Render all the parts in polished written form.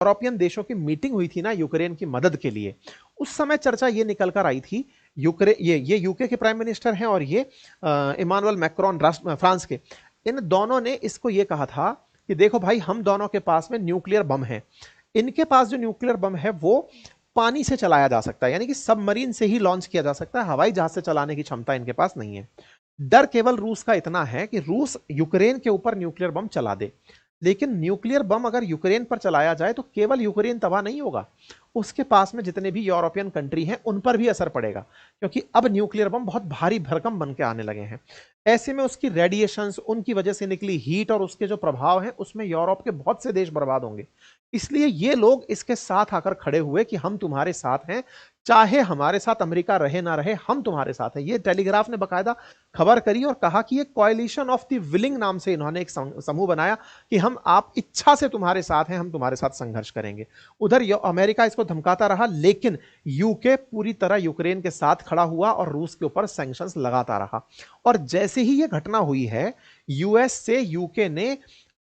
European देशों की meeting हुई थी ना यूक्रेन की मदद के लिए, उस समय चर्चा ये निकल कर आई थी, ये यूके के प्राइम मिनिस्टर हैं और ये इमानुअल मैक्रोन फ्रांस के, इन दोनों ने इसको ये कहा था कि देखो भाई, हम दोनों के पास में न्यूक्लियर बम है। इनके पास जो न्यूक्लियर बम है वो पानी से चलाया जा सकता है, यानी कि सबमरीन से ही लॉन्च किया जा सकता है, हवाई जहाज से चलाने की क्षमता इनके पास नहीं है। डर केवल रूस का इतना है कि रूस यूक्रेन के ऊपर न्यूक्लियर बम चला दे, लेकिन न्यूक्लियर बम अगर यूक्रेन पर चलाया जाए तो केवल यूक्रेन तबाह नहीं होगा, उसके पास में जितने भी यूरोपियन कंट्री हैं उन पर भी असर पड़ेगा, क्योंकि अब न्यूक्लियर बम बहुत भारी भरकम बन के आने लगे हैं। ऐसे में उसकी रेडिएशंस, उनकी वजह से निकली हीट और उसके जो प्रभाव हैं उसमें यूरोप के बहुत से देश बर्बाद होंगे। इसलिए ये लोग इसके साथ आकर खड़े हुए कि हम तुम्हारे साथ हैं, चाहे हमारे साथ अमेरिका रहे ना रहे, हम तुम्हारे साथ हैं। ये टेलीग्राफ ने बकायदा खबर करी और कहा कि ये कॉलिशन ऑफ द विलिंग नाम से इन्होंने एक समूह बनाया कि हम आप इच्छा से तुम्हारे साथ हैं, हम तुम्हारे साथ संघर्ष करेंगे। उधर अमेरिका इसको धमकाता रहा, लेकिन यूके पूरी तरह यूक्रेन के साथ खड़ा हुआ और रूस के ऊपर सैंक्शंस लगाता रहा। और जैसे ही ये घटना हुई है, यूएस से यूके ने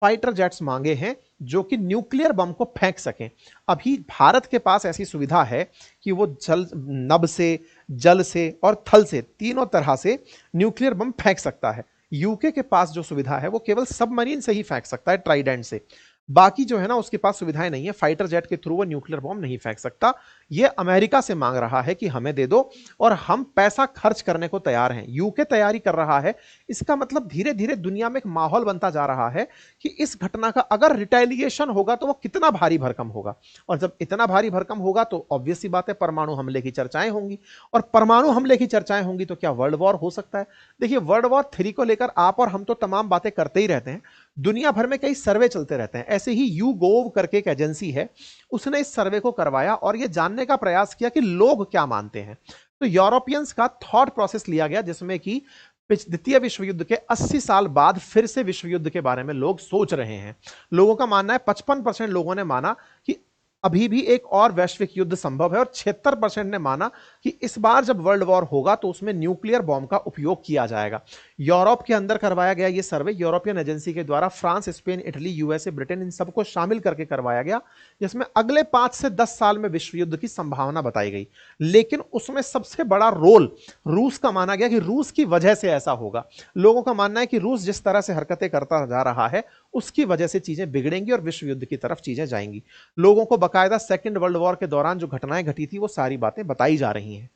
फाइटर जेट्स मांगे हैं जो कि न्यूक्लियर बम को फेंक सकें। अभी भारत के पास ऐसी सुविधा है कि वो जल, नभ से, जल से और थल से, तीनों तरह से न्यूक्लियर बम फेंक सकता है। यूके के पास जो सुविधा है वो केवल सबमरीन से ही फेंक सकता है, ट्राइडेंट से। बाकी जो है ना, उसके पास सुविधाएं नहीं है, फाइटर जेट के थ्रू वो न्यूक्लियर बम नहीं फेंक सकता। ये अमेरिका से मांग रहा है कि हमें दे दो और हम पैसा खर्च करने को तैयार हैं। यूके तैयारी कर रहा है। इसका मतलब धीरे धीरे दुनिया में एक माहौल बनता जा रहा है कि इस घटना का अगर रिटेलिएशन होगा तो वो कितना भारी भरकम होगा, और जब इतना भारी भरकम होगा तो ऑब्वियस सी बात है परमाणु हमले की चर्चाएं होंगी, और परमाणु हमले की चर्चाएं होंगी तो क्या वर्ल्ड वॉर हो सकता है। देखिए, वर्ल्ड वॉर 3 को लेकर आप और हम तो तमाम बातें करते ही रहते हैं, दुनिया भर में कई सर्वे चलते रहते हैं। ऐसे ही यूगोव करके एक एजेंसी है, उसने इस सर्वे को करवाया और यह जानने का प्रयास किया कि लोग क्या मानते हैं। तो यूरोपियंस का थॉट प्रोसेस लिया गया, जिसमें कि द्वितीय विश्व युद्ध के 80 साल बाद फिर से विश्व युद्ध के बारे में लोग सोच रहे हैं। लोगों का मानना है, 55% लोगों ने माना कि अभी भी एक और वैश्विक युद्ध संभव है, और 76% ने माना कि इस बार जब वर्ल्ड वॉर होगा तो उसमें न्यूक्लियर बॉम्ब का उपयोग किया जाएगा। यूरोप के अंदर करवाया गया यह सर्वे यूरोपियन एजेंसी के द्वारा, France, Spain, Italy, USA, Britain, इन सबको शामिल करके करवाया गया, जिसमें अगले 5 से 10 साल में विश्व युद्ध की संभावना बताई गई। लेकिन उसमें सबसे बड़ा रोल रूस का माना गया कि रूस की वजह से ऐसा होगा। लोगों का मानना है कि रूस जिस तरह से हरकतें करता जा रहा है उसकी वजह से चीजें बिगड़ेंगी और विश्व युद्ध की तरफ चीजें जाएंगी। लोगों को बाकायदा सेकेंड वर्ल्ड वॉर के दौरान जो घटनाएं घटी थी वो सारी बातें बताई जा रही हैं।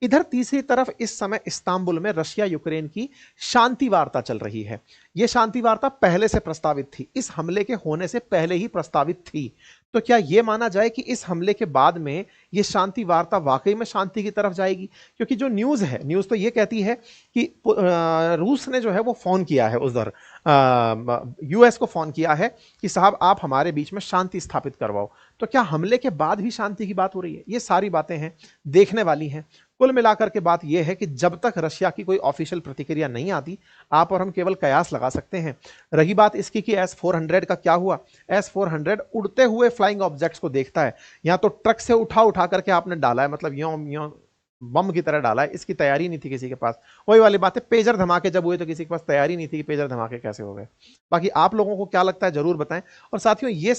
इधर तीसरी तरफ इस समय इस्तांबुल में रशिया यूक्रेन की शांति वार्ता चल रही है। यह शांति वार्ता पहले से प्रस्तावित थी, इस हमले के होने से पहले ही प्रस्तावित थी। तो क्या यह माना जाए कि इस हमले के बाद में यह शांति वार्ता वाकई में शांति की तरफ जाएगी? क्योंकि जो न्यूज है, न्यूज तो यह कहती है कि रूस ने जो है वो फोन किया है, उधर यूएस को फोन किया है कि साहब आप हमारे बीच में शांति स्थापित करवाओ। तो क्या हमले के बाद भी शांति की बात हो रही है? ये सारी बातें हैं, देखने वाली हैं। कुल मिलाकर के बात यह है कि जब तक रशिया की कोई ऑफिशियल प्रतिक्रिया नहीं आती, आप और हम केवल कयास लगा सकते हैं। रही बात इसकी कि S-400 का क्या हुआ, S-400 उड़ते हुए फ्लाइंग ऑब्जेक्ट्स को देखता है, या तो ट्रक से उठा उठा करके आपने डाला है, मतलब यूं यूं बम की तरह डाला है, इसकी तैयारी नहीं थी किसी के पास। वही वाली बात है, पेजर धमाके जब हुए तो किसी के पास तैयारी नहीं थी कि पेजर धमाके कैसे हो गए। बाकी आप लोगों को क्या लगता है जरूर बताएं, और साथियों ये